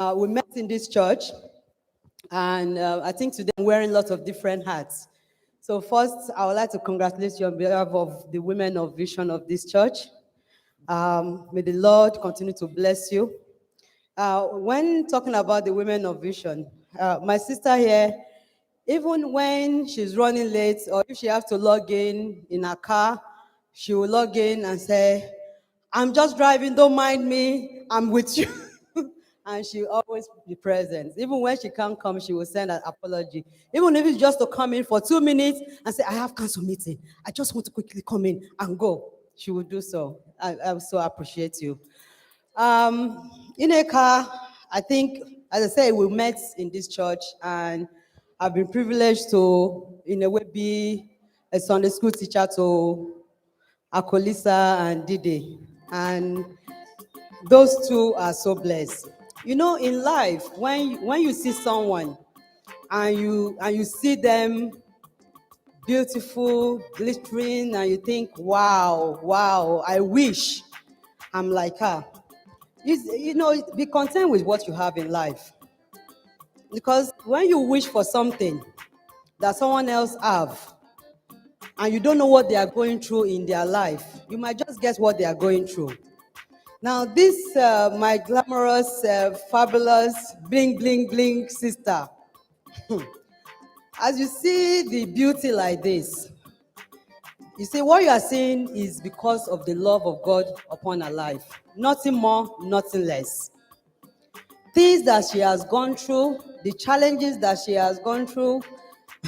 We met in this church, and I think today I'm wearing lots of different hats. So first, I would like to congratulate you on behalf of the women of vision of this church. May the Lord continue to bless you. When talking about the women of vision, my sister here, even when she's running late or if she has to log in her car, she will log in and say, I'm just driving, don't mind me, I'm with you. And she will always be present. Even when she can't come, she will send an apology. Even if it's just to come in for 2 minutes and say, I have council meeting. I just want to quickly come in and go. She will do so. I so appreciate you. Nneka, I think, as I said, we met in this church, and I've been privileged to, in a way, be a Sunday school teacher to Akolisa and Dide. And those two are so blessed. You know, in life, when you see someone and you see them beautiful, glittering, and you think, wow, I wish I'm like her. Be content with what you have in life. Because when you wish for something that someone else have, and you don't know what they are going through in their life, you might just guess what they are going through. Now, this, my glamorous, fabulous, bling, bling, bling sister, as you see the beauty like this, you see what you are seeing is because of the love of God upon her life. Nothing more, nothing less. Things that she has gone through, the challenges that she has gone through,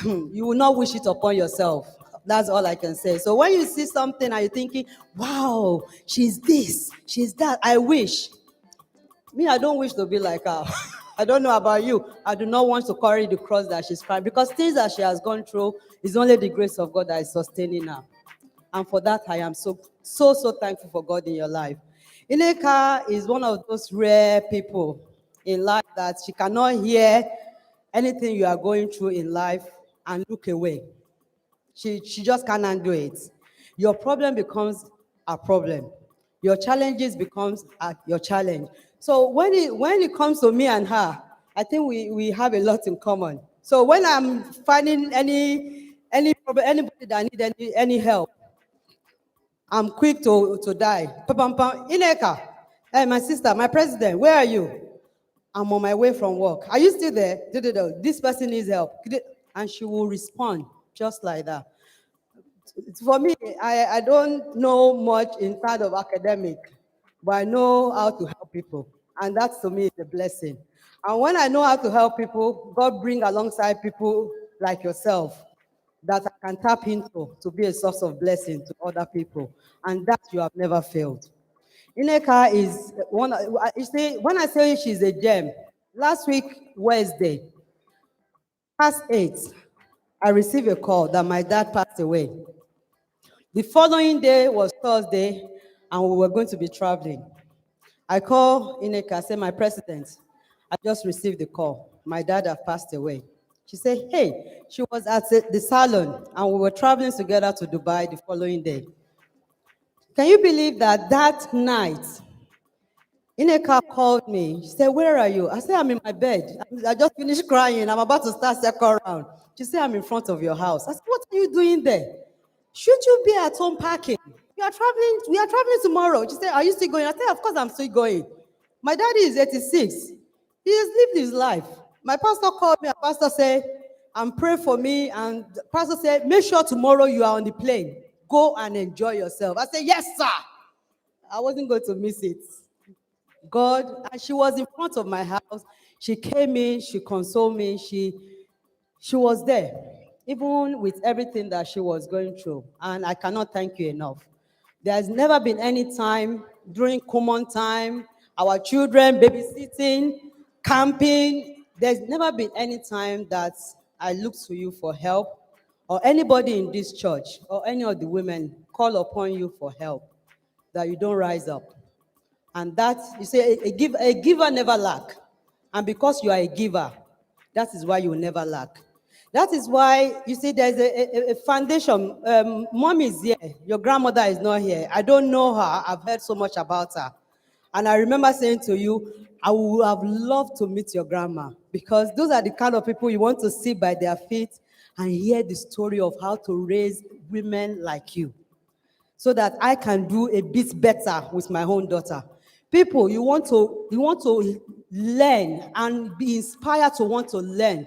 you will not wish it upon yourself. That's all I can say. So when you see something and you're thinking, wow, she's this, she's that, I wish. Me, I don't wish to be like her. I don't know about you. I do not want to carry the cross that she's carrying, because things that she has gone through is only the grace of God that is sustaining her. And for that, I am so thankful for God in your life. Nneka is one of those rare people in life that she cannot hear anything you are going through in life and look away. She just cannot do it. Your problem becomes a problem. Your challenges becomes your challenge. So when it comes to me and her, I think we have a lot in common. So when I'm finding any problem, anybody that need any help, I'm quick to die. Nneka, hey, my sister, my president, where are you? I'm on my way from work. Are you still there? This person needs help. And she will respond just like that. For me, I don't know much in terms of academic, but I know how to help people. And that to me is a blessing. And when I know how to help people, God bring alongside people like yourself that I can tap into to be a source of blessing to other people. And that you have never failed. Nneka is one. You see, when I say she's a gem, last week, Wednesday, past 8, I received a call that my dad passed away. The following day was Thursday, and we were going to be traveling. I called Nneka, said, my president, I just received the call. My dad had passed away. She said, hey, she was at the salon, and we were traveling together to Dubai the following day. Can you believe that night, Nneka called me. She said, where are you? I said, I'm in my bed. I just finished crying. I'm about to start second round. She said, I'm in front of your house. I said, what are you doing there? Should you be at home packing? We are traveling tomorrow. She said, are you still going? I said, of course I'm still going. My daddy is 86. He has lived his life. My pastor called me, and pastor said, pray for me. And the pastor said, make sure tomorrow you are on the plane. Go and enjoy yourself. I said, yes, sir. I wasn't going to miss it. God, and she was in front of my house. She came in, she consoled me. She was there, even with everything that she was going through. And I cannot thank you enough. There's never been any time during common time, our children babysitting, camping. There's never been any time that I looked to you for help, or anybody in this church, or any of the women call upon you for help, that you don't rise up. And that, you say, a giver never lack. And because you are a giver, that is why you will never lack. That is why, you see, there's a foundation. Mom is here. Your grandmother is not here. I don't know her. I've heard so much about her. And I remember saying to you, I would have loved to meet your grandma, because those are the kind of people you want to sit by their feet and hear the story of how to raise women like you, so that I can do a bit better with my own daughter. People, you want to learn and be inspired to want to learn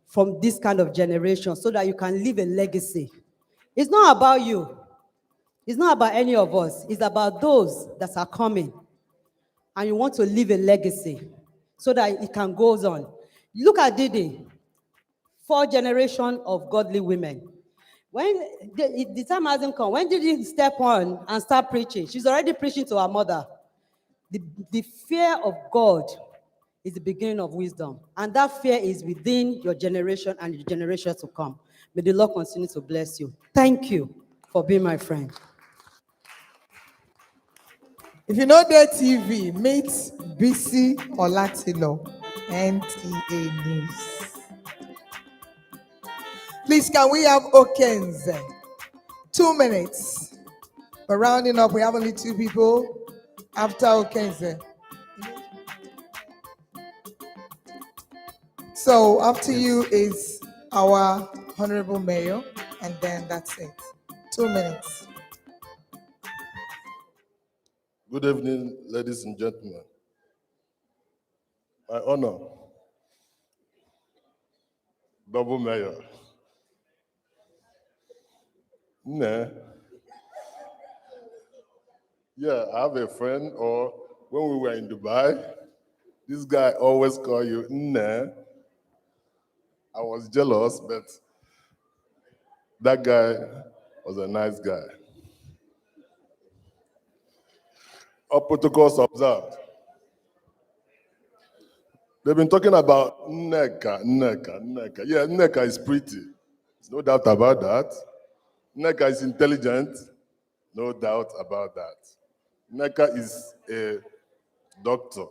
from this kind of generation, so that you can leave a legacy. It's not about you. It's not about any of us. It's about those that are coming. And you want to leave a legacy so that it can go on. Look at Didi, 4 generations of godly women. When the time hasn't come, when did he step on and start preaching? She's already preaching to her mother. The fear of God is the beginning of wisdom. And that fear is within your generation and your generation to come. May the Lord continue to bless you. Thank you for being my friend. If you know their TV, meet BC Olatilo, NTA News. Please, can we have Okenze? 2 minutes. We're rounding up. We have only 2 people after Okenze. So after you is our Honorable Mayor, and then that's it. 2 minutes. Good evening, ladies and gentlemen. My honor, Double Mayor. Nah. Yeah, I have a friend, or when we were in Dubai, this guy always call you Nah. I was jealous, but that guy was a nice guy. All protocols observed. They've been talking about Nneka. Yeah, Nneka is pretty. There's no doubt about that. Nneka is intelligent. No doubt about that. Nneka is a doctor.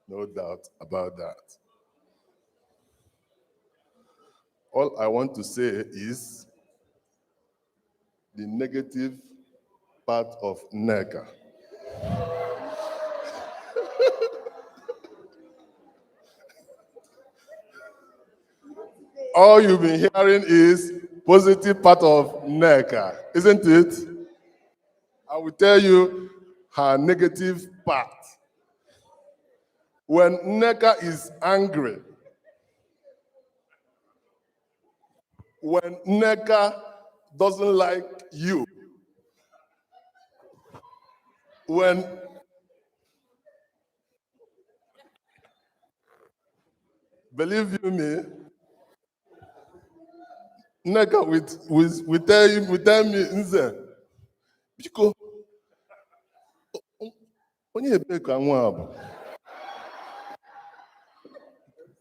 No doubt about that. All I want to say is the negative part of Nneka. All you've been hearing is positive part of Nneka, isn't it? I will tell you her negative part. When Nneka is angry, when Nneka doesn't like you, when believe you me, Nneka will tell me, Nze, Biko, onye ebe ka nwa abụ?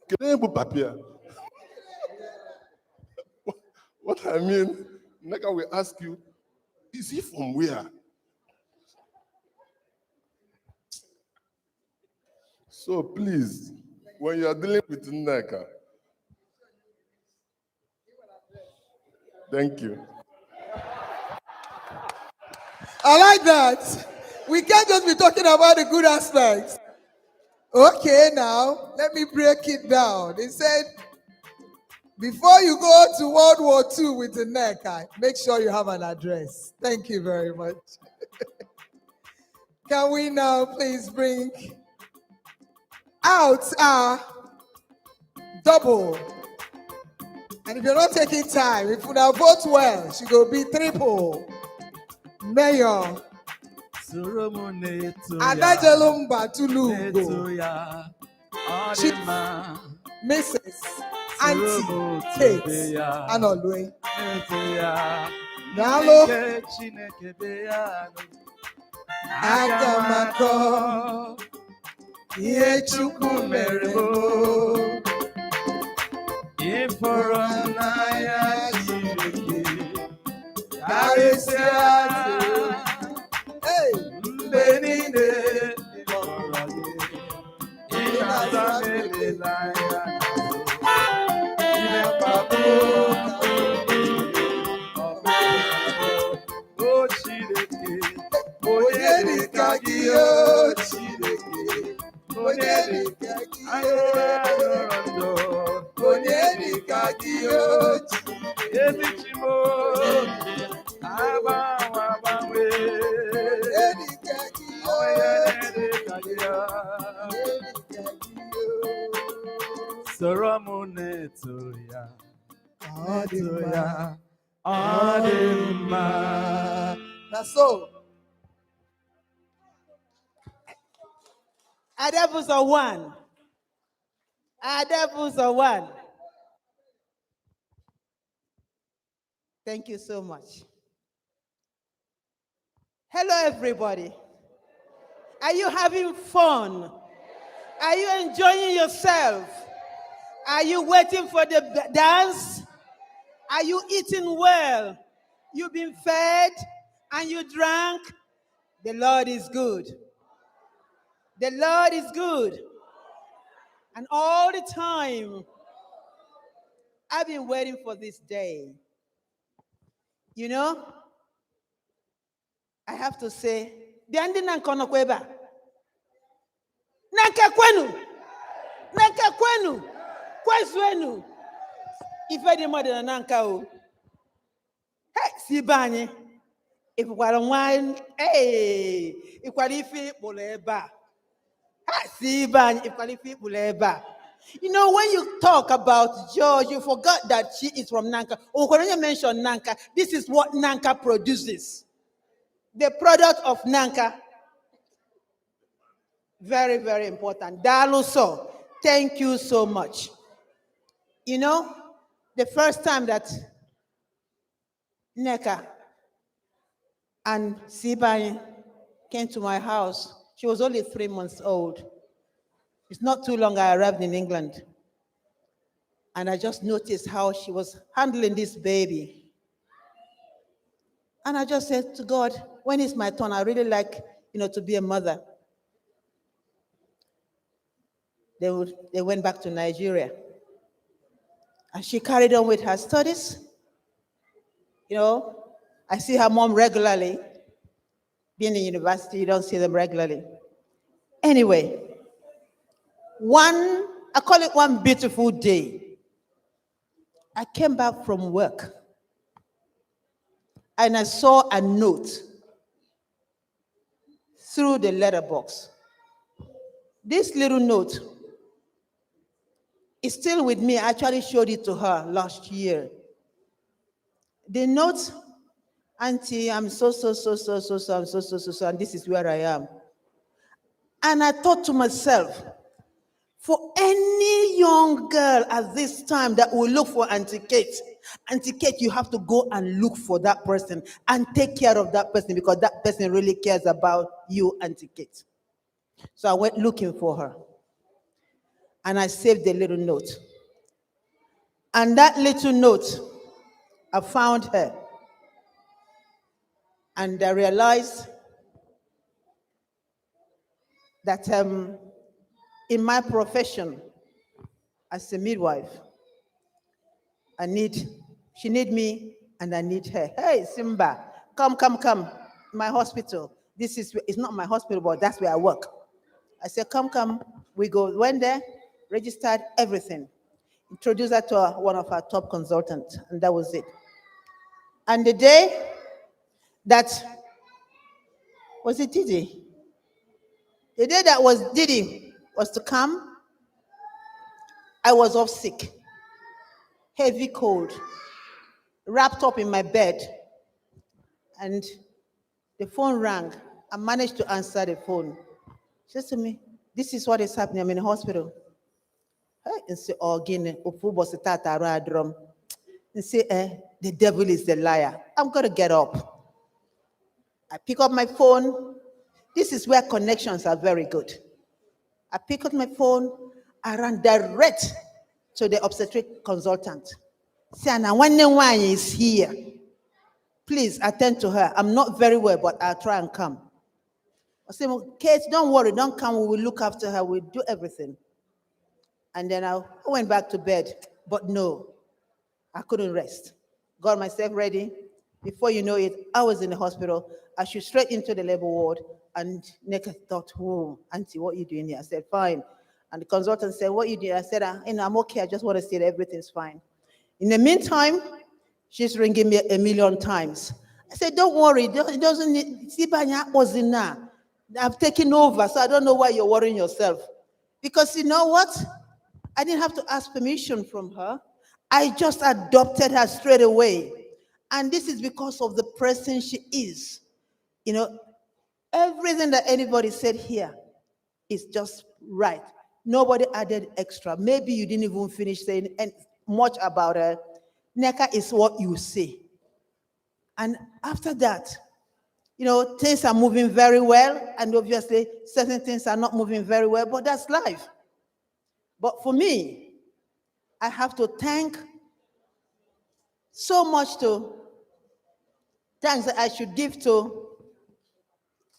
Kedu bụ papia? What I mean, Nneka will ask you, is he from where? So please, when you are dealing with Nneka, thank you. I like that. We can't just be talking about the good aspects. Okay, now, let me break it down. They said, before you go to World War II with the Nneka, make sure you have an address. Thank you very much. Can we now please bring out our double? And if you're not taking time, if you now vote well, she will be triple. Mayor Adajelumba Tulugo, Chief Mrs. Auntie Kate Anolwe. Nalo Agamako Yechukwu merebo Iforonaya Chireke Karisia Benine Inazamele Naya Inepapo O Chireke Oyeri Kagio Chireke That's so. Adepus are one. Adepus are one. Thank you so much. Hello, everybody. Are you having fun? Are you enjoying yourself? Are you waiting for the dance? Are you eating well? You've been fed and you drank? The Lord is good. The Lord is good. And all the time, I've been waiting for this day. You know, I have to say, the ending and konokweba. Nanka kwenu. Nanka kwenu. Kwezwenu. Ife di mother nanka o. Hey, si banye. If wala wine, hey, if qualify buleba. Hey, si banye, if qualify buleba. You know, when you talk about George, you forgot that she is from Nanka. Or when you mention Nanka, this is what Nanka produces. The product of Nanka. Very, very important. Daluso, thank you so much. You know, the first time that Nneka and Sibanye came to my house, she was only 3 months old. It's not too long I arrived in England. And I just noticed how she was handling this baby. And I just said to God, when is my turn? I really like, to be a mother. They went back to Nigeria. And she carried on with her studies. I see her mom regularly. Being in university, you don't see them regularly. Anyway, I call it one beautiful day. I came back from work and I saw a note through the letterbox. This little note is still with me. I actually showed it to her last year. The note, Auntie, I'm so, and this is where I am. And I thought to myself, for any young girl at this time that will look for Auntie Kate, you have to go and look for that person and take care of that person because that person really cares about you, Auntie Kate. So I went looking for her. And I saved the little note. And that little note, I found her. And I realized that in my profession as a midwife, she needs me and I need her. Hey, Simba, come. My hospital. It's not my hospital, but that's where I work. I said, come. We go. Went there, registered everything. Introduced her to one of our top consultants, and that was it. And the day that, was it Didi? The day that was Didi was to come, I was off sick. Heavy cold. Wrapped up in my bed. And the phone rang. I managed to answer the phone. She said to me, this is what is happening. I'm in the hospital. And say, and say, the devil is the liar. I'm going to get up. I pick up my phone. This is where connections are very good. I pick up my phone. I ran direct to the obstetric consultant. Say, Anna, when the wine is here, please attend to her. I'm not very well, but I'll try and come. I said, well, Kate, don't worry, don't come. We will look after her. We'll do everything. And then I went back to bed. But no, I couldn't rest. Got myself ready. Before you know it, I was in the hospital. I shoot straight into the labor ward. And Nneka thought, "Oh, Auntie, what are you doing here?" I said, "Fine." And the consultant said, "What are you doing?" I said, I'm okay. I just want to see that everything's fine." In the meantime, she's ringing me a million times. I said, "Don't worry. It doesn't need. I've taken over, so I don't know why you're worrying yourself." Because you know what? I didn't have to ask permission from her. I just adopted her straight away. And this is because of the person she is. You know, everything that anybody said here is just right. Nobody added extra. Maybe you didn't even finish saying much about her. Nneka is what you say. And after that, things are moving very well. And obviously, certain things are not moving very well, but that's life. But for me, I have to thank so much to thanks that I should give to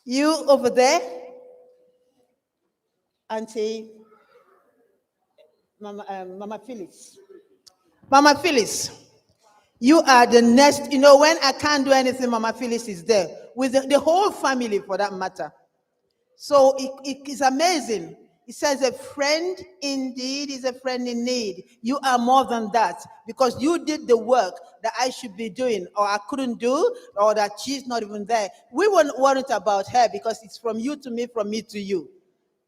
you over there, Auntie Mama Phyllis. Mama Phyllis, you are the next, when I can't do anything, Mama Phyllis is there, with the whole family for that matter. So it is amazing. It says a friend indeed is a friend in need. You are more than that because you did the work that I should be doing or I couldn't do or that she's not even there. We weren't worried about her because it's from you to me, from me to you.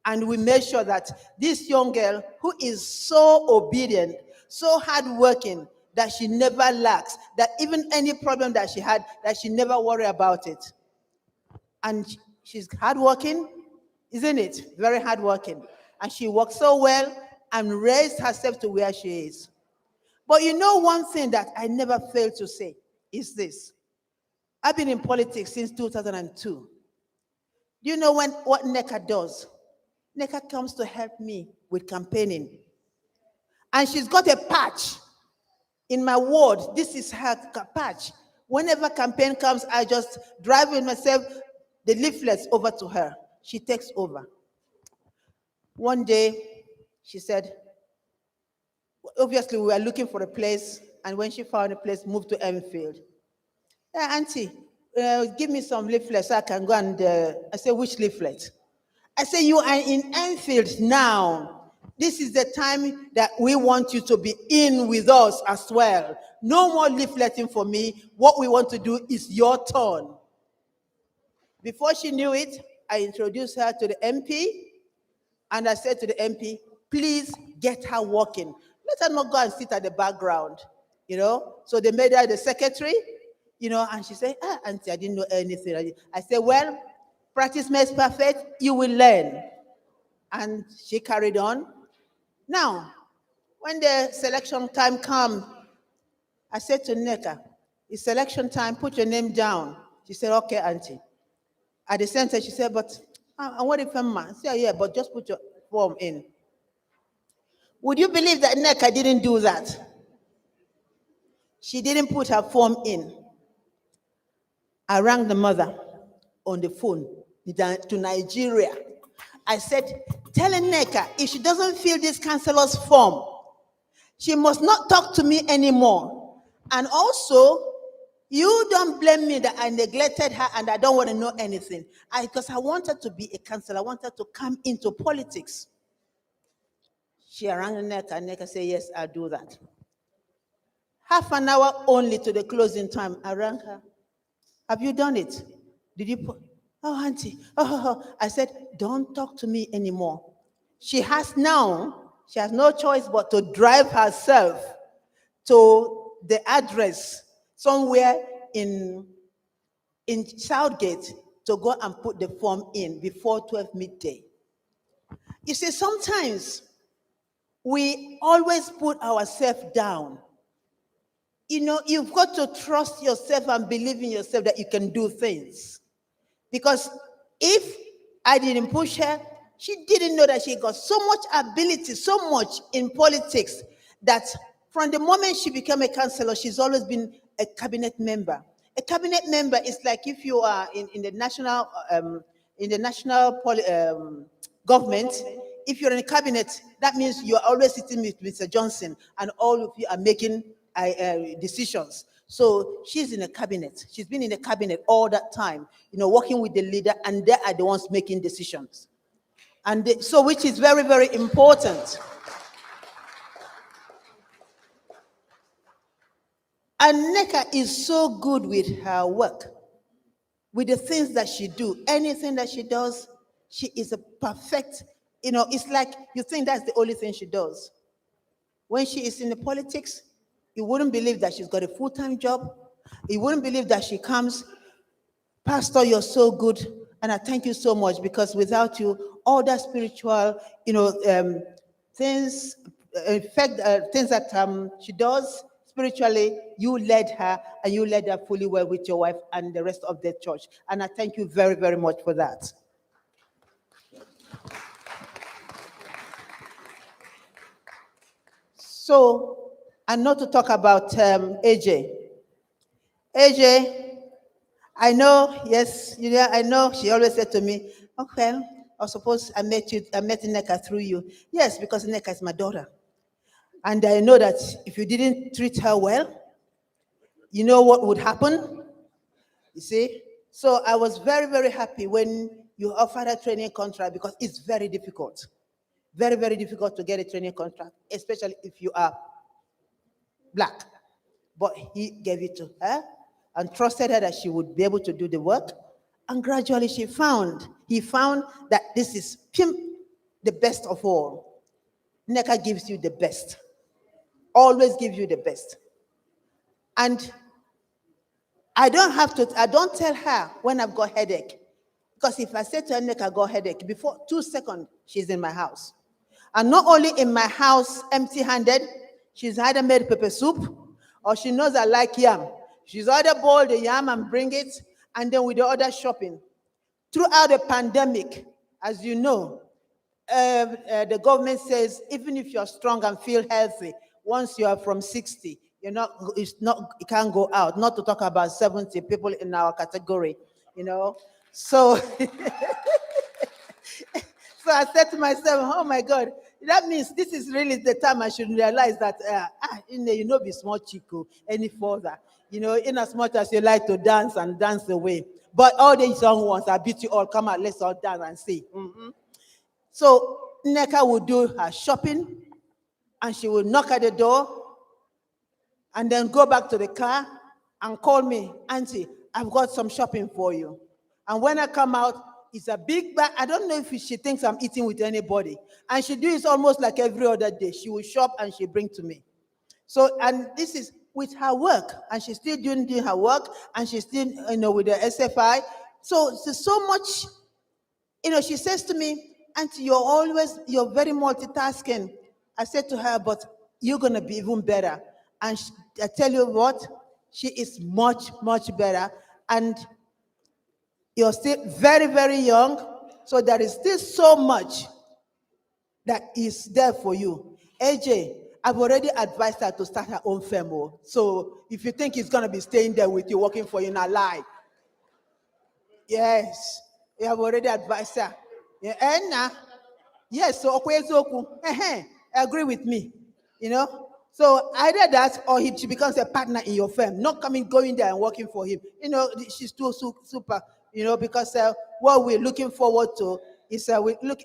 And we made sure that this young girl who is so obedient, so hardworking, that she never lacks, that even any problem that she had, that she never worry about it. And she's hardworking, isn't it? Very hardworking. And she worked so well and raised herself to where she is. But one thing that I never fail to say is this. I've been in politics since 2002. Do you know what Nneka does? Nneka comes to help me with campaigning. And she's got a patch in my ward. This is her patch. Whenever campaign comes, I just drive with myself the leaflets over to her. She takes over. One day, she said, obviously we were looking for a place, and when she found a place, moved to Enfield. "Yeah, Auntie, give me some leaflets so I can go and, I said, "Which leaflet?" I said, "You are in Enfield now. This is the time that we want you to be in with us as well. No more leafleting for me. What we want to do is your turn." Before she knew it, I introduced her to the MP, and I said to the MP, "Please get her working. Let her not go and sit at the background." So they made her the secretary, and she said, "Auntie, I didn't know anything." I said, "Well, practice makes perfect. You will learn." And she carried on. Now, when the selection time comes, I said to Nneka, "It's selection time, put your name down." She said, "Okay, Auntie." At the same time, she said, "But what if I'm man?" I said, "Yeah, but just put your form in." Would you believe that Nneka didn't do that? She didn't put her form in. I rang the mother on the phone to Nigeria. I said, "Tell Nneka, if she doesn't fill this councillor's form, she must not talk to me anymore. And also, you don't blame me that I neglected her and I don't want to know anything. Because I wanted to be a councillor. I wanted to come into politics." She rang Nneka, and Nneka said, "Yes, I'll do that." Half an hour only to the closing time, I rang her. "Have you done it? Did you put?" "Oh, Auntie." I said, "Don't talk to me anymore." She has no choice but to drive herself to the address somewhere in Southgate to go and put the form in before 12 midday. You see, sometimes we always put ourselves down. You've got to trust yourself and believe in yourself that you can do things. Because if I didn't push her, she didn't know that she got so much ability, so much in politics, that from the moment she became a councillor, she's always been a cabinet member. A cabinet member is like if you are in the national government. If you're in a cabinet, that means you're always sitting with Mr. Johnson, and all of you are making decisions. So she's in a cabinet. She's been in the cabinet all that time, working with the leader, and they are the ones making decisions. And so, which is very, very important. And Nneka is so good with her work, with the things that she do. Anything that she does, she is a perfect, it's like you think that's the only thing she does. When she is in the politics, you wouldn't believe that she's got a full-time job. You wouldn't believe that she comes, Pastor, you're so good, and I thank you so much, because without you, all that spiritual, things, things that she does spiritually, you led her, and you led her fully well with your wife and the rest of the church. And I thank you very, very much for that. So, and not to talk about AJ. AJ, I know, yes, I know she always said to me, okay, I suppose I met Nneka through you. Yes, because Nneka is my daughter. And I know that if you didn't treat her well, you know what would happen? You see? So I was very, very happy when you offered a training contract, because it's very difficult. Very, very difficult to get a training contract, especially if you are black. But he gave it to her and trusted her that she would be able to do the work. And gradually he found that this is the best of all. Nneka gives you the best. Always gives you the best. And I don't tell her when I've got headache. Because if I say to her, Nneka, got headache, before 2 seconds, she's in my house. And not only in my house empty-handed, she's either made pepper soup, or she knows I like yam. She's either boiled the yam and bring it, and then with the other shopping. Throughout the pandemic, as you know, the government says even if you're strong and feel healthy, once you are from 60, you can't go out. Not to talk about 70 people in our category, So, so I said to myself, oh my God, that means this is really the time I should realize that, be small chico any further. In as much as you like to dance and dance away. But all these young ones, I beat you all, come out, let's all dance and see. Mm-hmm. So Nneka would do her shopping, and she would knock at the door, and then go back to the car and call me, Auntie, I've got some shopping for you. And when I come out, it's a big bag. I don't know if she thinks I'm eating with anybody. And she do it almost like every other day. She will shop and she bring to me. So, and this is with her work, and she's still doing her work, and she's still, with the SFI. So there's so much, she says to me, Auntie, you're very multitasking. I said to her, but you're going to be even better. And I tell you what, she is much, much better. And you're still very, very young. So there is still so much that is there for you. AJ, I've already advised her to start her own firm. So if you think he's going to be staying there with you, working for you, not lie. Yes, you have already advised her. Yeah, and yes, so agree with me, So either that, or she becomes a partner in your firm, not going there and working for him. She's too super, because what we're looking forward to is we look.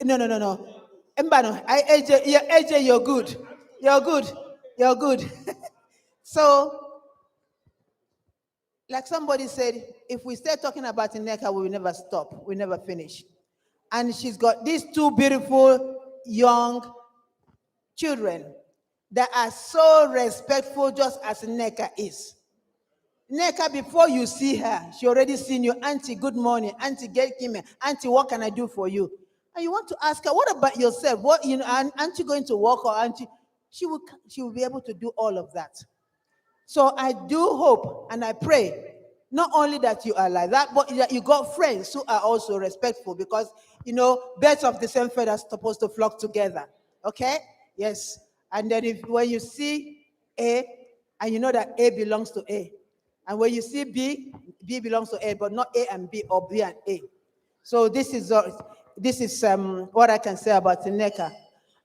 No. Mbano, AJ, you're good. You're good. So, like somebody said, if we start talking about Nneka, we will never stop. We never finish. And she's got these two beautiful young children that are so respectful, just as Nneka is. Nneka, before you see her, she already seen you. Auntie, good morning. Auntie, get him. Auntie, what can I do for you? And you want to ask her, what about yourself? What, aren't you going to work, or auntie? She will be able to do all of that. So I do hope and I pray, not only that you are like that, but that you got friends who are also respectful, because, birds of the same feather are supposed to flock together. Okay? Yes. And then when you see A, and you know that A belongs to A. And when you see B, B belongs to A, but not A and B, or B and A. So this is what I can say about Nneka.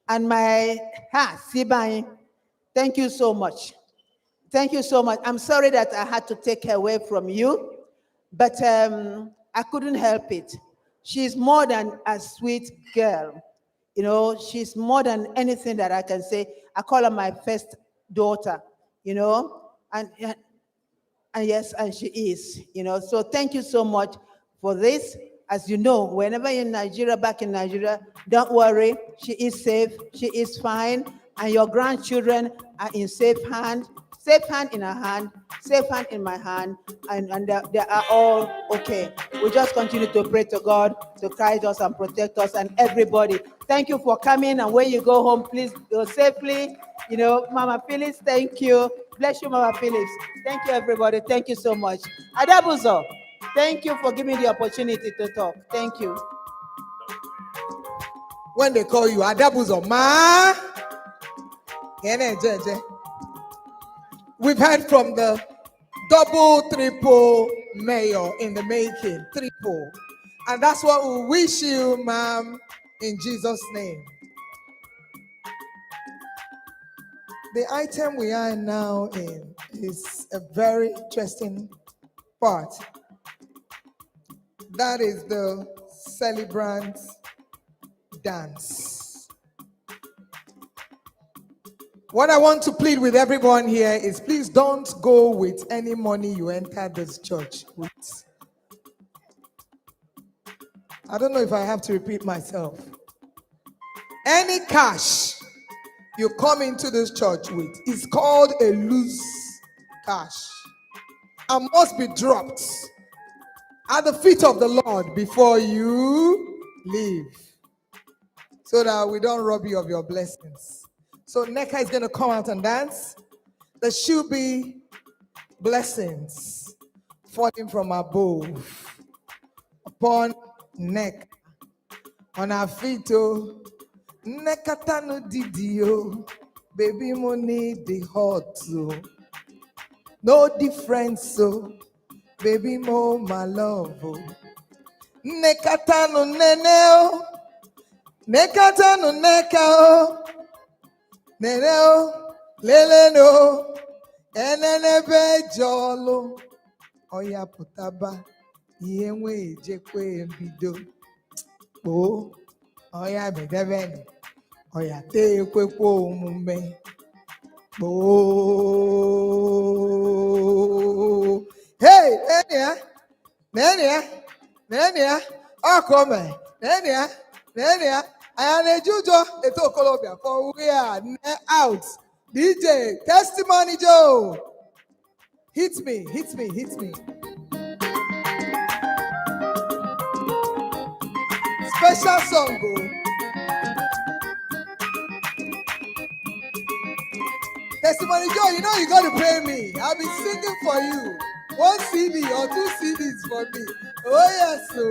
And Sibai, thank you so much. Thank you so much. I'm sorry that I had to take her away from you, but I couldn't help it. She's more than a sweet girl. You know, she's more than anything that I can say. I call her my first daughter, you know, and yes, and she is, you know. So thank you so much for this. As you know, whenever you're in Nigeria, back in Nigeria, don't worry. She is safe. She is fine. And your grandchildren are in safe hand. Safe hand in her hand, safe hand in my hand, and they are all okay. We just continue to pray to God to guide us and protect us and everybody. Thank you for coming, and when you go home, please go safely. You know, Mama Phyllis, thank you. Bless you, Mama Phyllis. Thank you, everybody. Thank you so much. Adabuzo, thank you for giving me the opportunity to talk. Thank you. When they call you Adabuzo, Ma. We've heard from the double, triple mayor in the making, triple. And that's what we wish you, ma'am, in Jesus' name. The item we are now in is a very interesting part. That is the celebrant dance. What I want to plead with everyone here is please don't go with any money you enter this church with. I don't know if I have to repeat myself. Any cash you come into this church with is called a loose cash and must be dropped at the feet of the Lord before you leave, so that we don't rob you of your blessings. So Nneka is going to come out and dance. There should be blessings falling from above upon Nneka. On her feet, oh, Nneka tanu didio, baby money the hot, oh. No difference, oh, baby mo my love, oh. Nneka tanu nene, oh, Nneka tanu Nneka, oh. Nene lele no enene bejolo oya putaba yenwe ejekwe mbido o oya bedebeni oya te ekwekwo omume o hey nenia okome nenia I am a Jujo, eto Colombia, for we are out. DJ, testimony Joe. Hit me. Special song, go. Testimony Joe, you know you got to pay me. I'll be singing for you. 1 CD or 2 CDs for me. Oh, yes, so.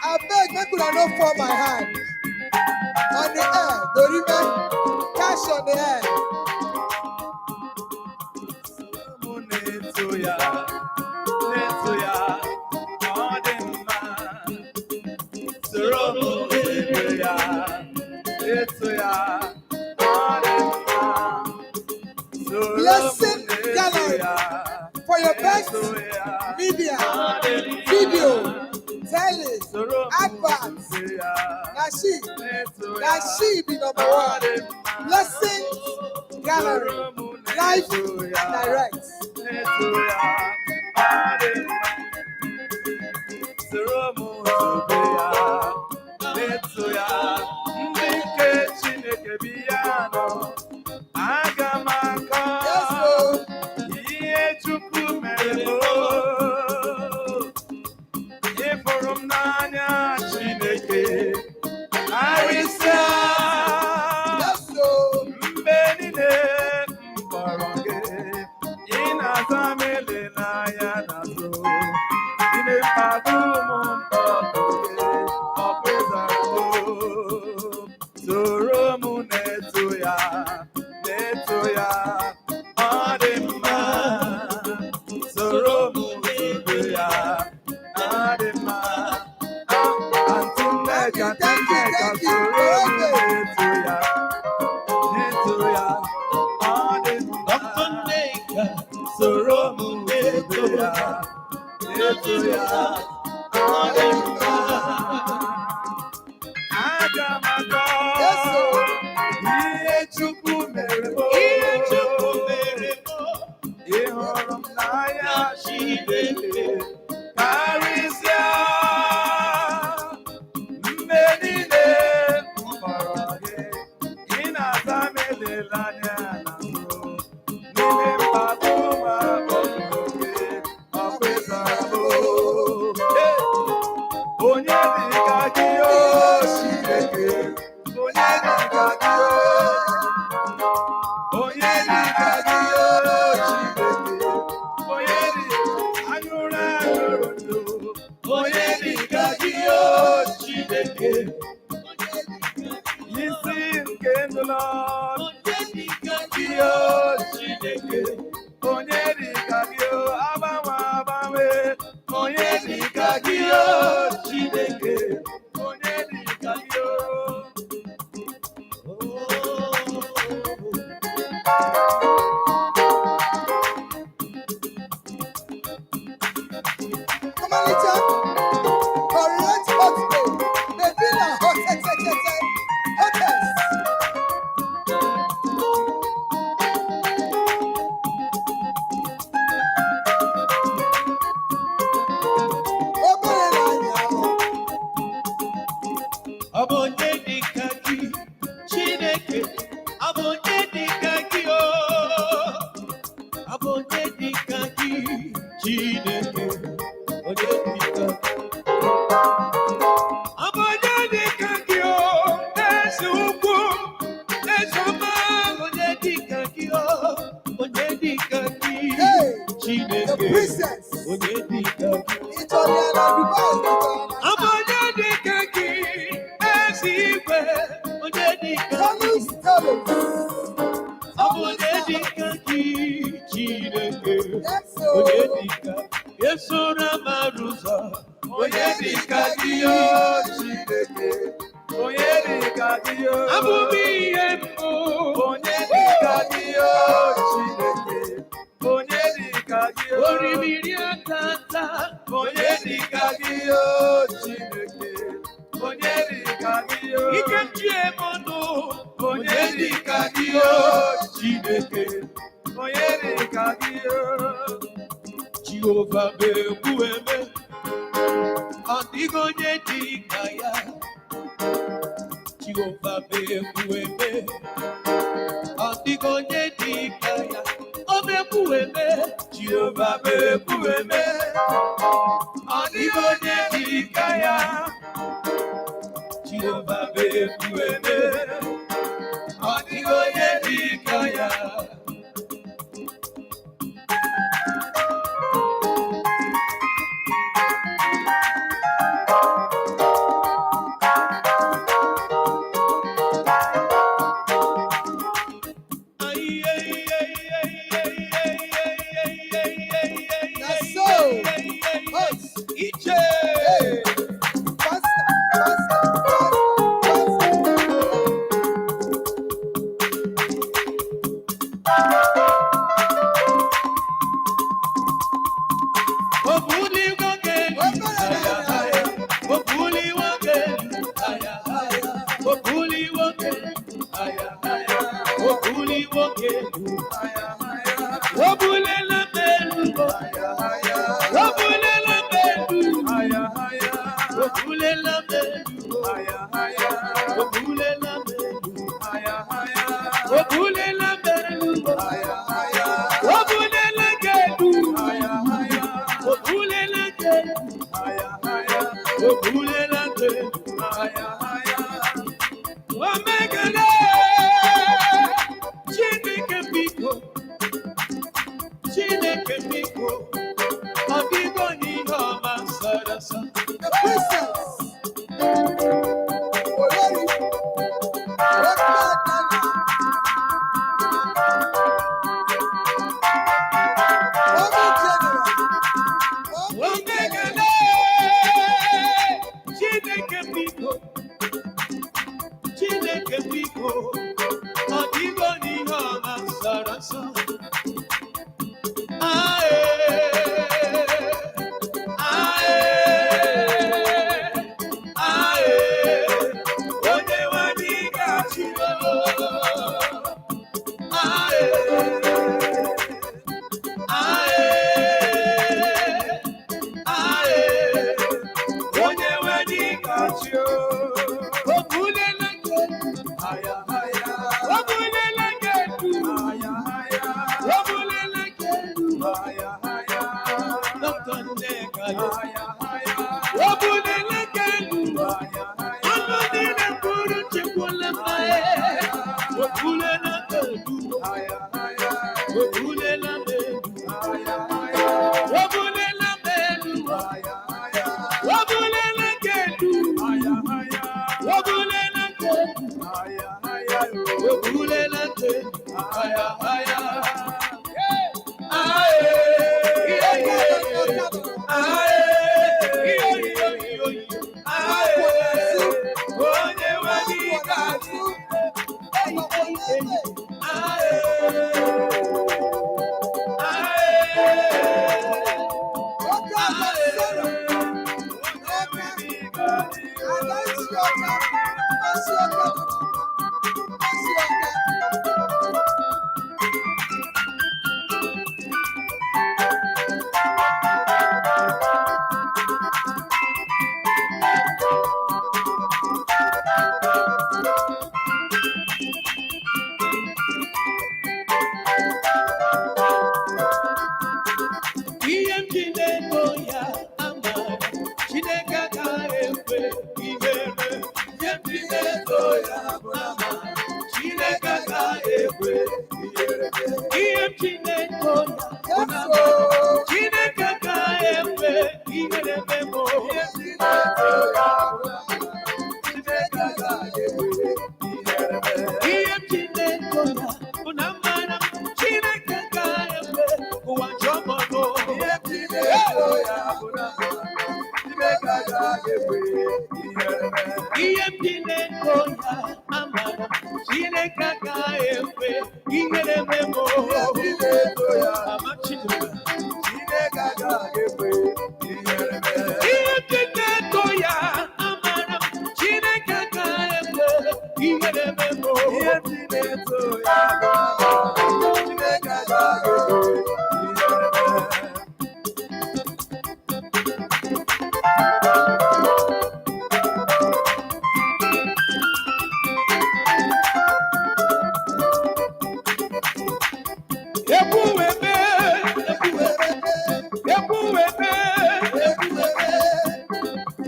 I beg, make una no fall my hand. On the air, Dorime, cash on the air. Blessing gallery for your best media, video, tele, adverts. Nashi be number 1. Blessing gallery, live and direct.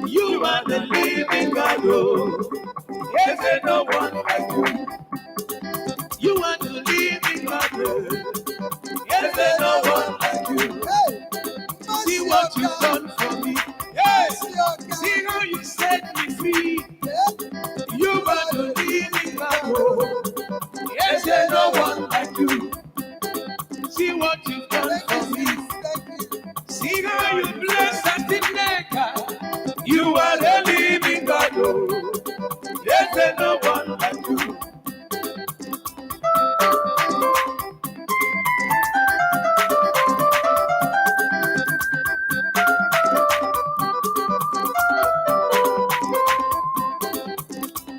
You are the living God, oh. Yes, there's no one like you. You are the living God, oh. Yes, there's no one like you. See what you've done for me. Yes. See how you set me free. You are the living God, oh. Yes, there's no one like you. See what you've done for me. See how you bless Nneka. You are the living God, oh. Yes, there's no one like you.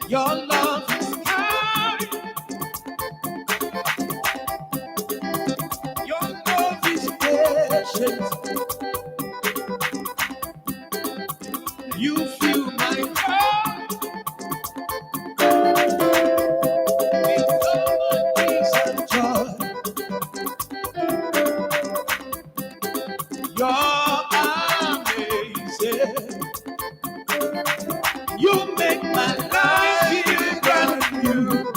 Your love is kind. Your love is patient. You fill my heart with all peace and joy. You're amazing. You make my life feel brand new.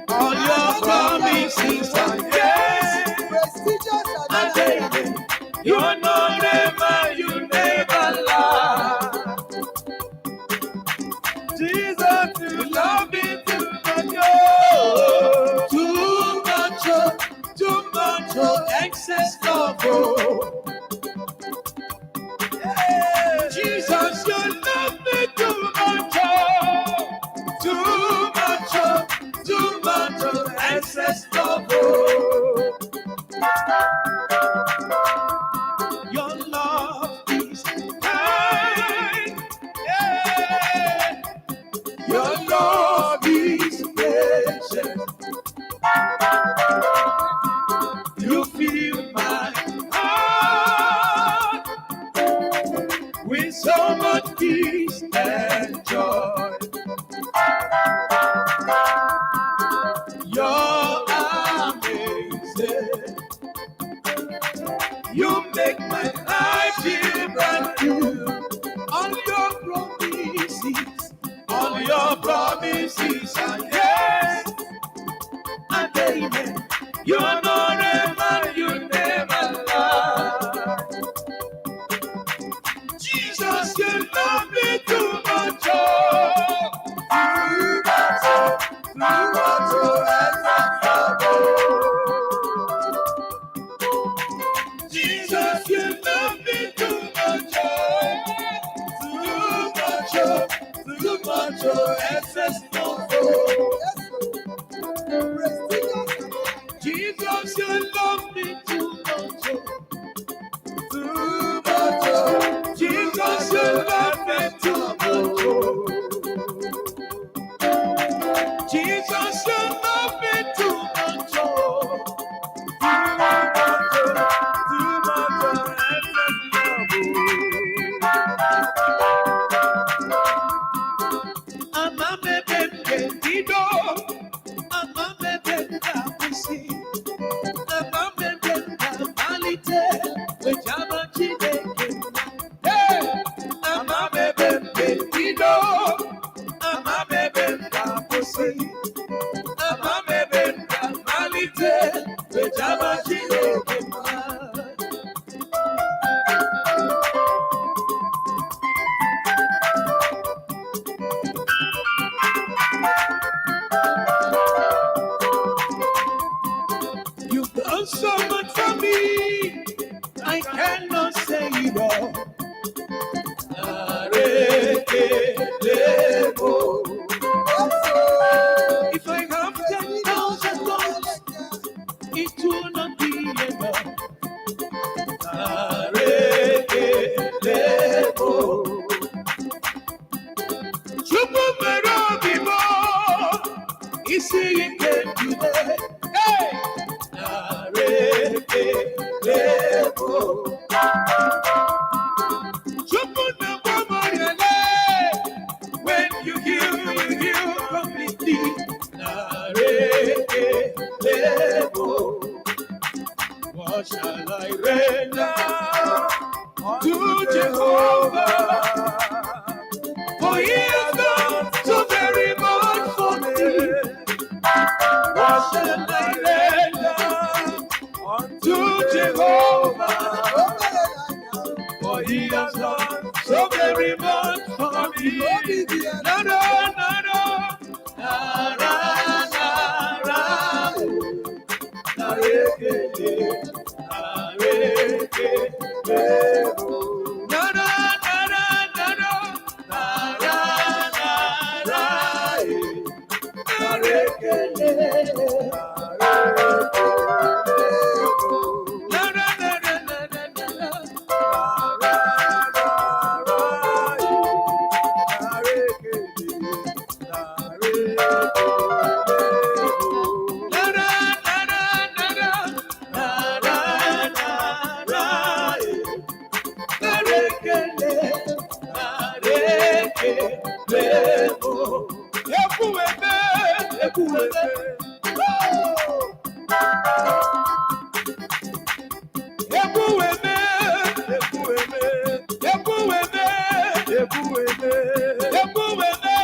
All your promises are yes and amen. You're not ever, you never lie. Jesus, you love me too much, oh. Too much, oh, excess love, oh. Yeah. Jesus, you love me too much, oh. Too much, oh, excess love, oh. Your love is kind, yeah. Your love is patient. You fill my heart with so much peace and joy. You're amazing. You make my life feel brand new. All your promises are yes and amen. You are not a man, you never lie. Jesus, you love me too much, oh. Too much, oh, Jesus, you love me too much, too much, excess love, oh. Jesus, you love me too much, If I have 10,000 dollars, it will not be enough. Chukwu mere obi m, isi ike today. Hey! Chukwu na-agba m ọrịa. When you heal completely. What shall I render to Jehovah? For he has done so very much for me. What shall I render unto Jehovah? For he has done so very much for me. No, no, no, no. Na, na, na, na. Na, re, ke, ke. Na, re, ke, ke. Na, na, na, na, na, na. Na, na, na, na, eh. Na, re, ke, ke. Na, re, ke, ke. Na, na, na, na, na, na, na, na. Na, na, na, na, eh. Na, re, ke, ke. Na, re, ke, ke. Na, na, na, na, na, na. Na, na, na, na, eh. Na, re, ke, ke. Na, re, ke, ke. Oh. Ekwueme, ekwueme. Oh. Ekwueme, ekwueme. Ekwueme, ekwueme. Ekwueme,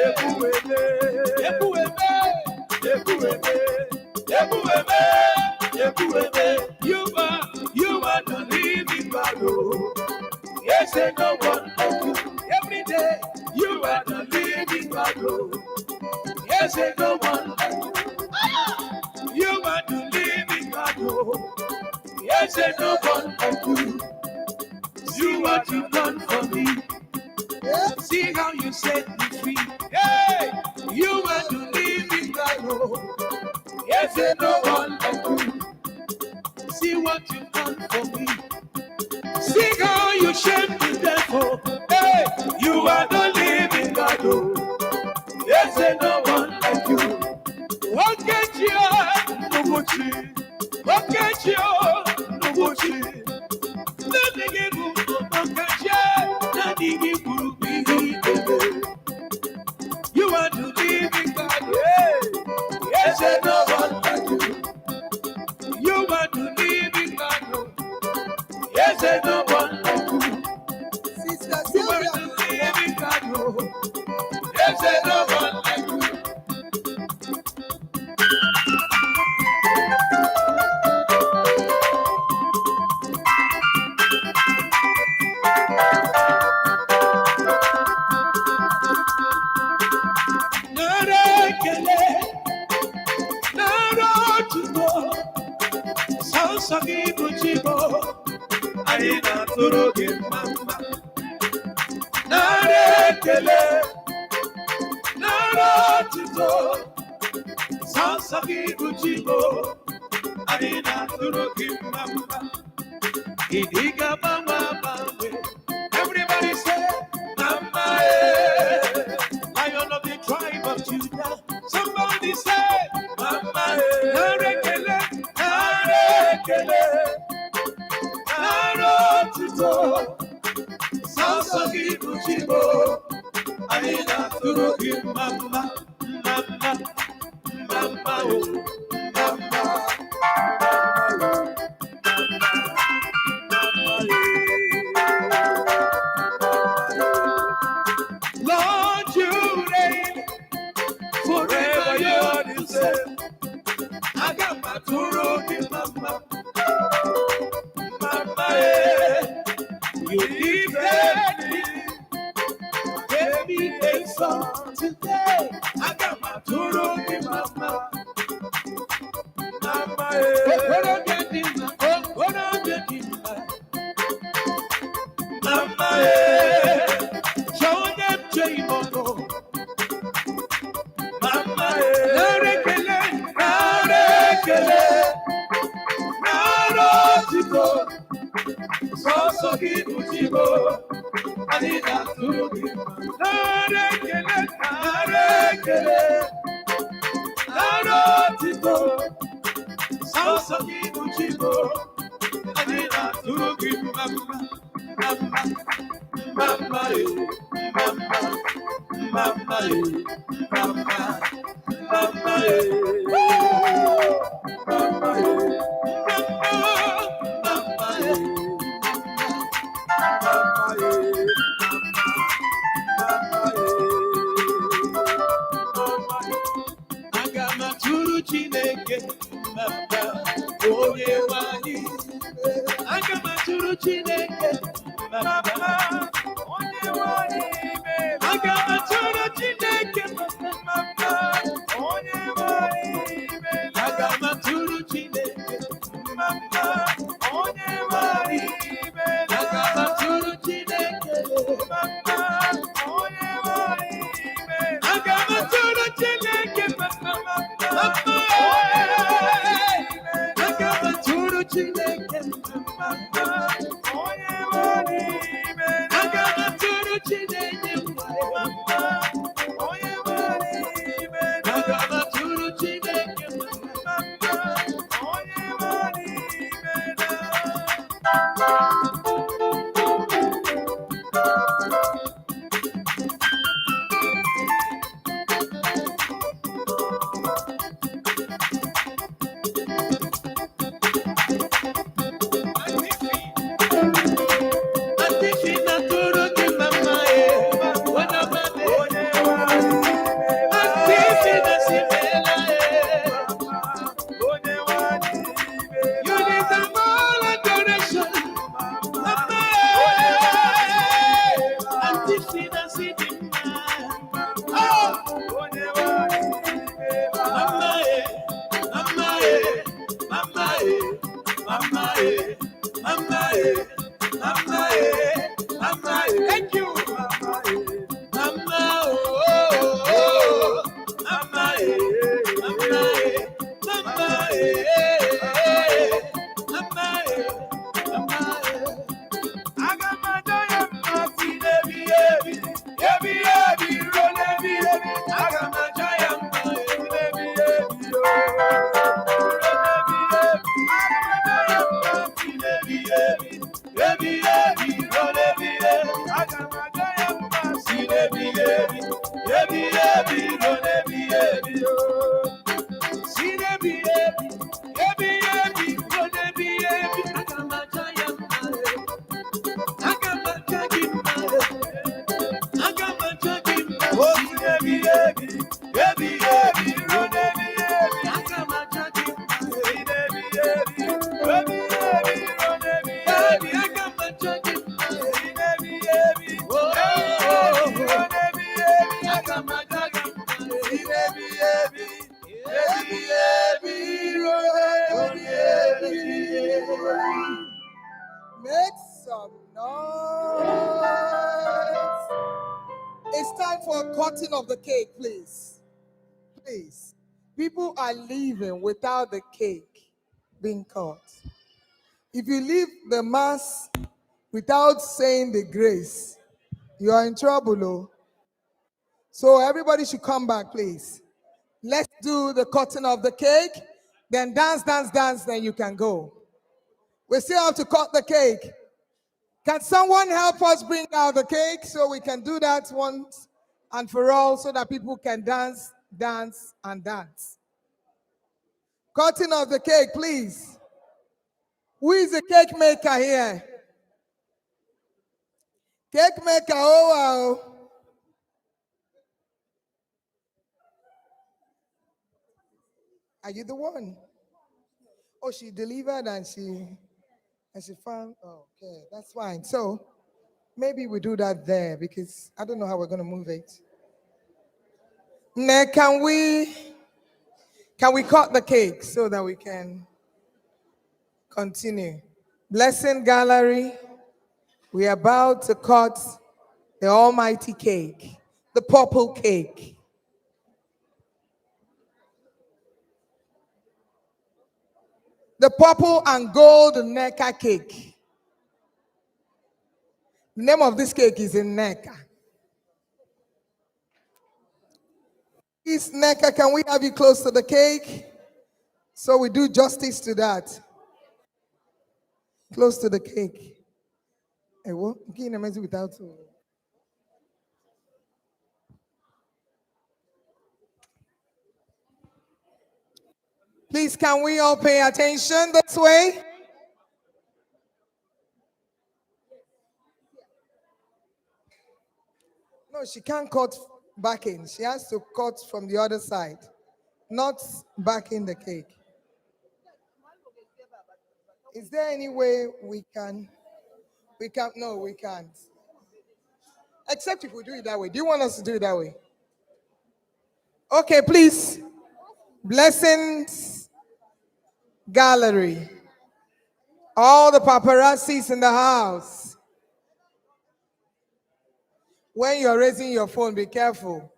ekwueme. Ekwueme, ekwueme. Ekwueme, ekwueme. You are the living God. Oh. Yes, and no one like you. Every day, you are the living God. Oh. Yes, and no one like you. You are the living God. Oh. Yes, and no one like you. See what you've done for me. See how you set me free. Hey, you are the living God. Oh. Yes, and no one like you. See what you've done for me. See how you shame the devil. Hey, you are the living God. Oh. Yes, and no one like you. What get you? Noguchi. What get you? Noguchi. Nothing you what get you? Nothing you You are the living God. Hey. Yes, and no one like you. You are the living God. Oh. Yes, and no one like you. Sister You are Sylvia. the living God. Oh. Yes, and no one like you. Narekele, narotumo, sansagi bujibo, aina turoge mama. Narekele, narotumo, sansagi bujibo, aina turoge mama. Idiga mama bawe, everybody say mama eh. Lion of the tribe of Judah, somebody say mama eh. Narekele, narekele, narotito, sansagi bujibo, aina turugi mama, mama, mama oh, mama. Lord, you reign forever. You're the same. I got my Turugi mama, mama. You defend me, gave me a song today. I got my Turugi mama, mama. anyị na-atụrụ gị mma. Nara ekele, nara ekele, nara otito, sọsọ gị bụ Chi bụ. Anyị na-atụrụ gị mma, mma, mma, mma, mma, mma, mma, mma, mma, aga m atụrụ Chineke mma, onye nwe anyị. Aga m atụrụ Chineke mma, onye nwe anyị. Aga m atụrụ Chineke mma, onye nwe anyị. Aga m atụrụ Chineke mma, onye nwe anyị. Aga m atụrụ Chineke mma, onye nwe anyị. Aga m atụrụ Chineke mma, aga m atụrụ Chineke mma, onye nwe anyị. Aga m atụrụ Chineke mma, onye nwe anyị. Aga m atụrụ Chineke mma, onye nwe anyị. Thank you. Mama, oh, mama, mama, mama, mama, aga m aja ya mma si n'ebi ebi, ebi ebi ruo n'ebi ebi. Aga m aja ya mma si n'ebi ebi, ruo n'ebi ebi. Aga m aja ya mma si n'ebi ebi, ebi ebi ruo n'ebi ebi. Aga m aja ya mma si n'ebi ebi, ebi ebi ruo n'ebi ebi. Si n'ebi ebi, ebi ebi ruo n'ebi ebi. Aga m aja ya mma. Aga m aja gị mma. Aga m aja gị mma. O si n'ebi ebi, ebi ebi ruo n'ebi ebi. Aga m aja gị mma. Si n'ebi ebi, ebi ebi ruo n'ebi ebi. Aga m aja gị mma. Si n'ebi ebi, ebi ruo n'ebi ebi. Aga m aja gị mma. Si n'ebi ebi, ebi ebi ruo n'ebi ebi. Make some noise. It's time for a cutting of the cake, please. Please. People are leaving without the cake being cut. If you leave the mass without saying the grace, you are in trouble. Oh. So everybody should come back, please. Let's do the cutting of the cake. Then dance, dance, dance, then you can go. We still have to cut the cake. Can someone help us bring out the cake so we can do that once and for all so that people can dance, dance, and dance? Cutting of the cake, please. Who is the cake maker here? Cake maker, oh wow. Are you the one? Oh, she delivered and she found, oh, okay, that's fine. So maybe we do that there because I don't know how we're going to move it. Now, can we cut the cake so that we can continue? Blessing gallery, we are about to cut the almighty cake, the purple cake. The purple and gold Nneka cake. The name of this cake is Nneka. Please, Nneka, can we have you close to the cake? So we do justice to that. Close to the cake. Without. Please, can we all pay attention this way? No, she can't cut back in. She has to cut from the other side, not back in the cake. Is there any way we can? No, we can't. Except if we do it that way. Do you want us to do it that way? Okay, please. Blessings gallery. All the paparazzis in the house. When you're raising your phone, be careful.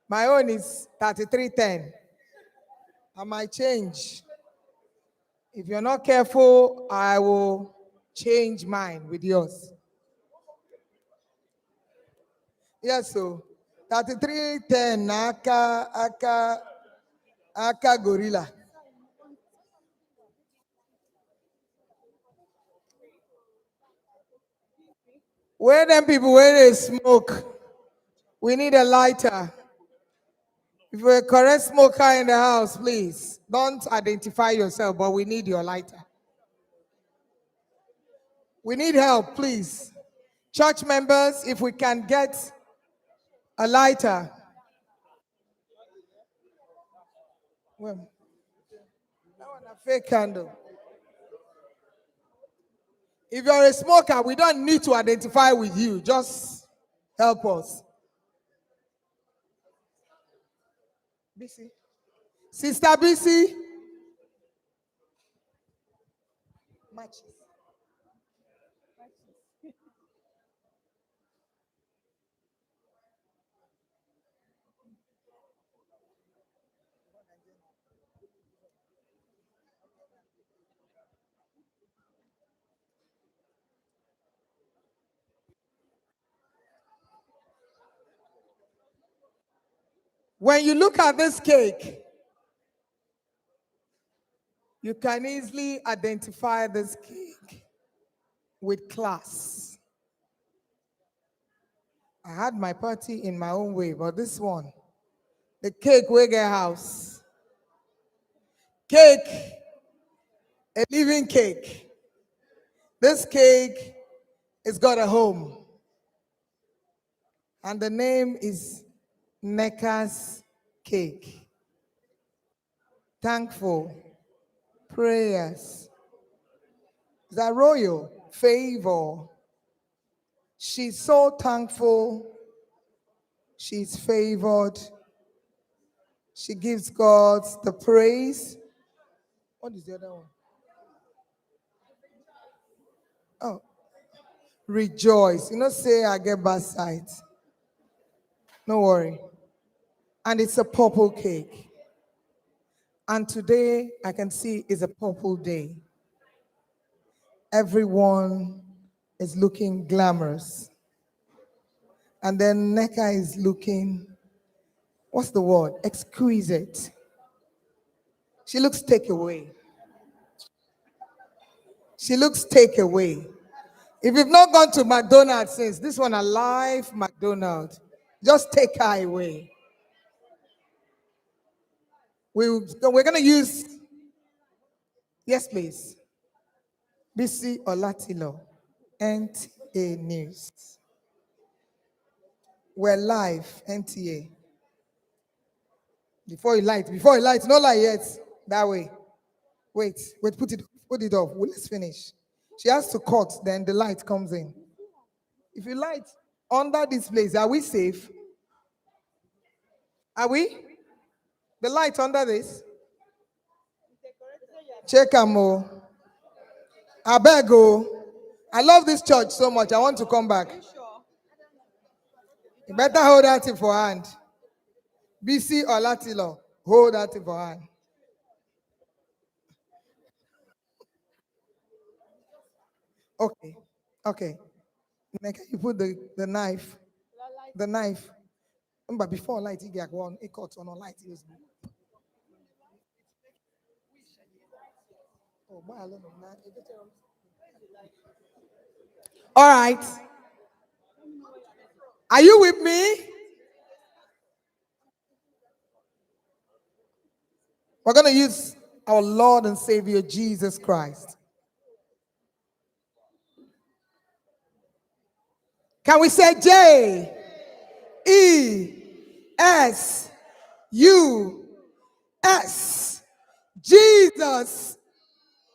My own is 3310. I might change. If you're not careful, I will change mine with yours. Yes, so 3310 aka gorilla. Where them people where they smoke, we need a lighter. If you're a correct smoker in the house, please don't identify yourself, but we need your lighter. We need help, please. Church members, if we can get a lighter. Well, I want a fake candle. If you're a smoker, we don't need to identify with you. Just help us. BC. Sister BC. Matches. When you look at this cake, you can easily identify this cake with class. I had my party in my own way, but this one, the cake Wege house. Cake, a living cake. This cake has got a home. And the name is Nneka's cake. Thankful prayers. The royal favor. She's so thankful. She's favored. She gives God the praise. What is the other one? Oh, rejoice. You know, say I get bad sight. No worry. And it's a purple cake. And today I can see is a purple day. Everyone is looking glamorous. And then Nneka is looking, what's the word? Exquisite. She looks takeaway. She looks takeaway. If you've not gone to McDonald's since, this one a live McDonald's, just take her away. We're going to use, yes please, BC Olatilo, NTA News. We're live, NTA. Before you light, no light yet. That way. Wait, put it off. Well, let's finish. She has to cut, then the light comes in. If you light under this place, are we safe? Are we? The light under this? Check amo. I beg go. I love this church so much. I want to come back. You better hold that thing for hand. BC or Latilo, hold that thing for hand. Okay. Nneka, you put the knife. The knife. But before light, you get one. It cuts on a light. All right. Are you with me? We're going to use our Lord and Savior Jesus Christ. Can we say J E S U S? Jesus.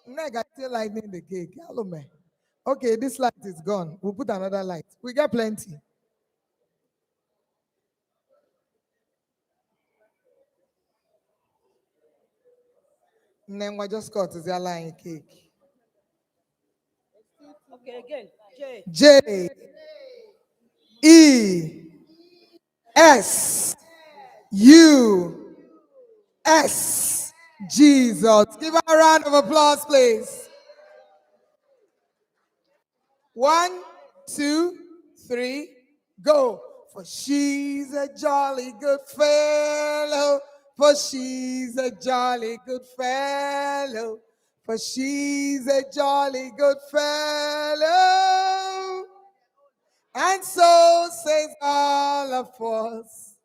Nneka still lighting the cake. Hello, man. Okay, this light is gone. We'll put another light. We got plenty. And then we just got to the line cake. Okay, again. J E S U S. Jesus. Give her a round of applause, please. 1, 2, 3, go. For she's a jolly good fellow. For she's a jolly good fellow. For she's a jolly good fellow. And so says all of us.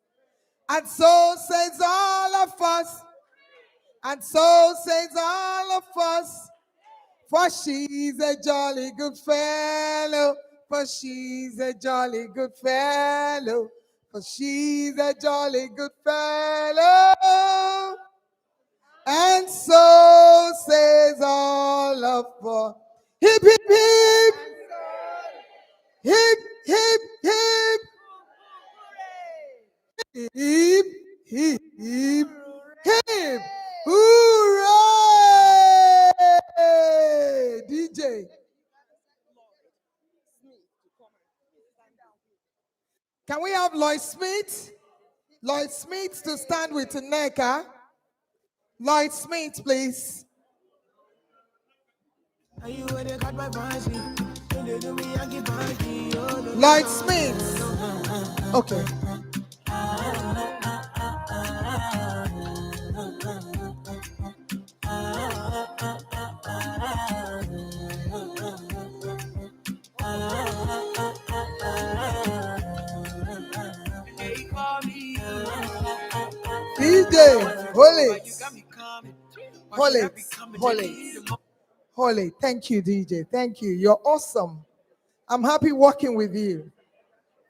And so says all of us. And so says all of us. For she's a jolly good fellow. For she's a jolly good fellow. For she's a jolly good fellow. And so says all of us. Hip, hip, hip. Hip, hip, hip. Hip, hip, hip. Hip. Hooray! DJ. Can we have Lloyd Smith? Lloyd Smith to stand with Nneka. Lloyd Smith, please. Lloyd Smith. Okay. DJ, hold it. Hold it. Hold it. Hold it. Thank you, DJ. Thank you. You're awesome. I'm happy working with you.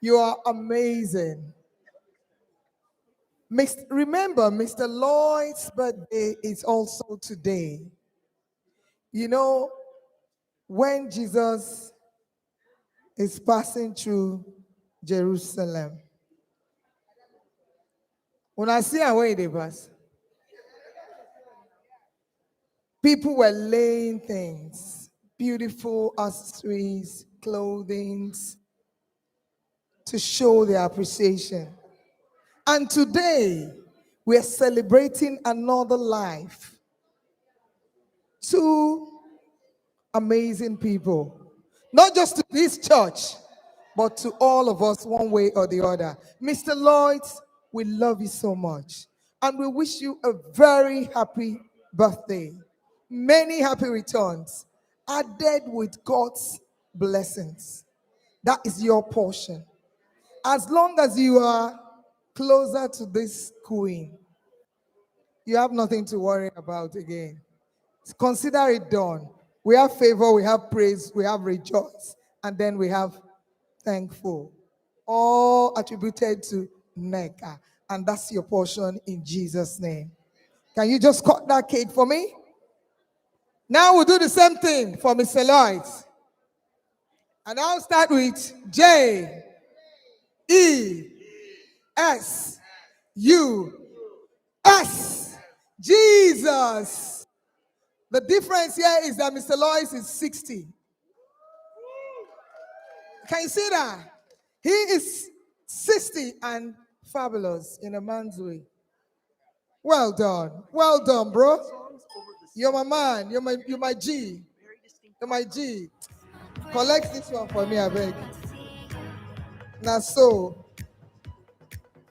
You are amazing. Remember, Mr. Lloyd's birthday is also today. You know, when Jesus is passing through Jerusalem, when I see away the bus, people were laying things, beautiful accessories, clothing, to show their appreciation. And today, we are celebrating another life. 2 amazing people. Not just to this church, but to all of us one way or the other. Mr. Lloyd, we love you so much. And we wish you a very happy birthday. Many happy returns, added with God's blessings. That is your portion. As long as you are closer to this queen, you have nothing to worry about again. Consider it done. We have favor, we have praise, we have rejoice, and then we have thankful. All attributed to Nneka. And that's your portion in Jesus' name. Can you just cut that cake for me? Now we'll do the same thing for Mr. Lloyd. And I'll start with J E S U S. Jesus. The difference here is that Mr. Lloyd is 60. Can you see that? He is 60 and fabulous in a man's way. Well done. Well done, bro. You're my man. You're my G. You're my G. Collect this one for me, I beg. Now so,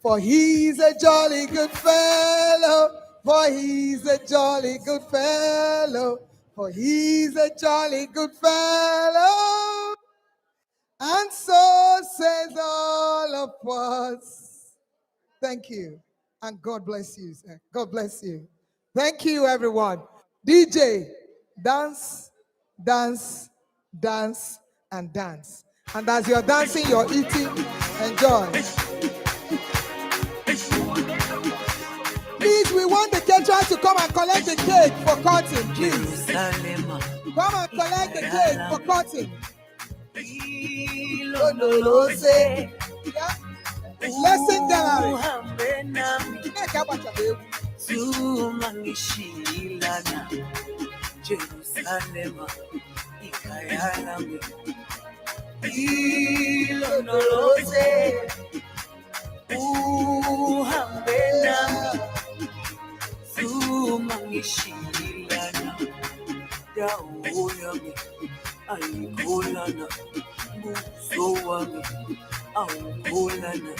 for he's a jolly good fellow, for he's a jolly good fellow, for he's a jolly good fellow. And so says all of us. Thank you. And God bless you, sir. God bless you. Thank you, everyone. DJ, dance, dance, dance, and dance. And as you're dancing, you're eating. Enjoy. Please, we want the caterer to come and collect the cake for cutting, please. Come and collect the cake for cutting. Yeah. Lesson gallery. Nneka, what's your baby? Zumangishilana Jerusalema ikayalami ilondoloze uhambe nami Zumangishilana dawo yami ayikholana buso wami awukholana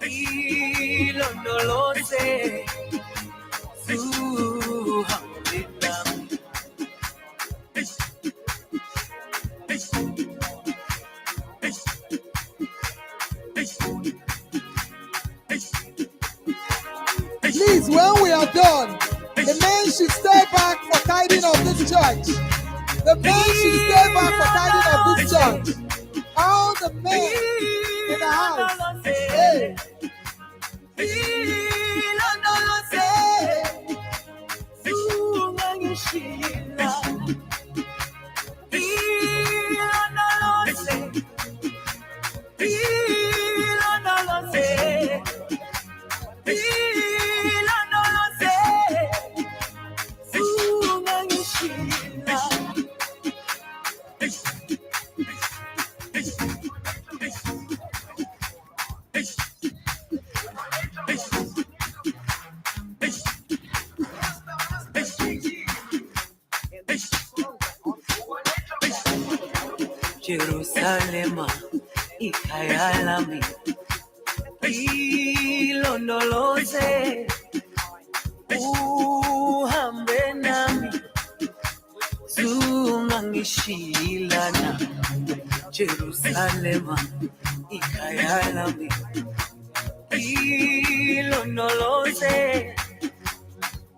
ilondoloze Please, when we are done, the men should stay back for tithing of this church. The men should stay back for tithing of this church. All the men in the house. Hey. Jerusalema ikayalami ilondoloze uhambe nami zungangishilana Jerusalema ikayalami ilondoloze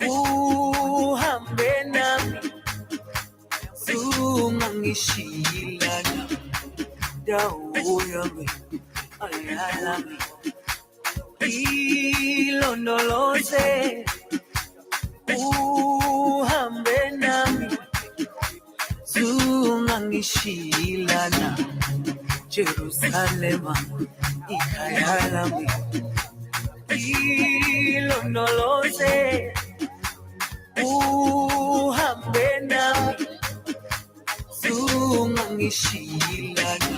uhambe nami zungangishilana dawo yami ayalami ilondoloze uhambe nami zungangishilana Jerusalema ikayalami ilondoloze uhambe nami zungangishilana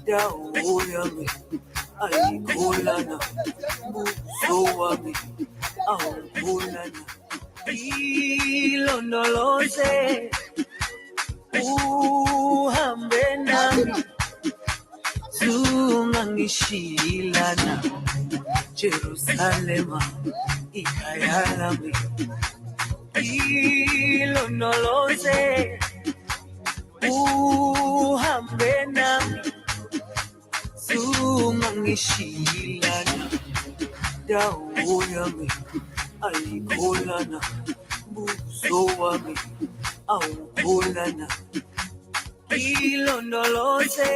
dawo yami ayikholana buso wami awukholana ilondoloze uhambe nami zungangishilana Jerusalema ikayalami ilondoloze uhambe nami zungangishilana dawo yami ayikholana buso wami awukholana ilondoloze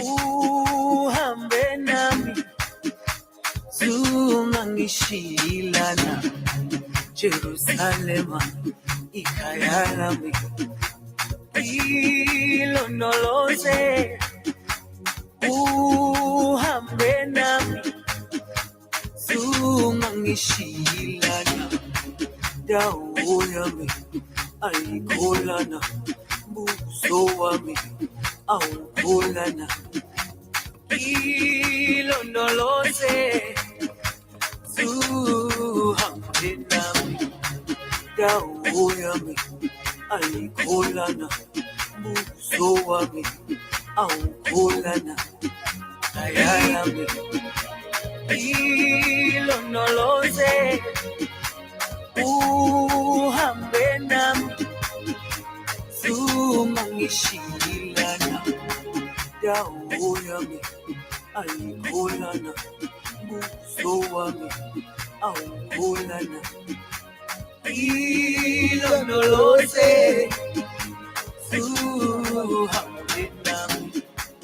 uhambe nami zungangishilana Jerusalema ikayalami ilondoloze uhambe nami zungangishilana dawo yami ayikholana buso wami awukholana ilondoloze uhambe nami dawo yami ayikholana buso wami awukholana ayayami ilonoloze uhambe nami sumangishilana dawo yami ayikholana buso wami awukholana ilonoloze uhambe nami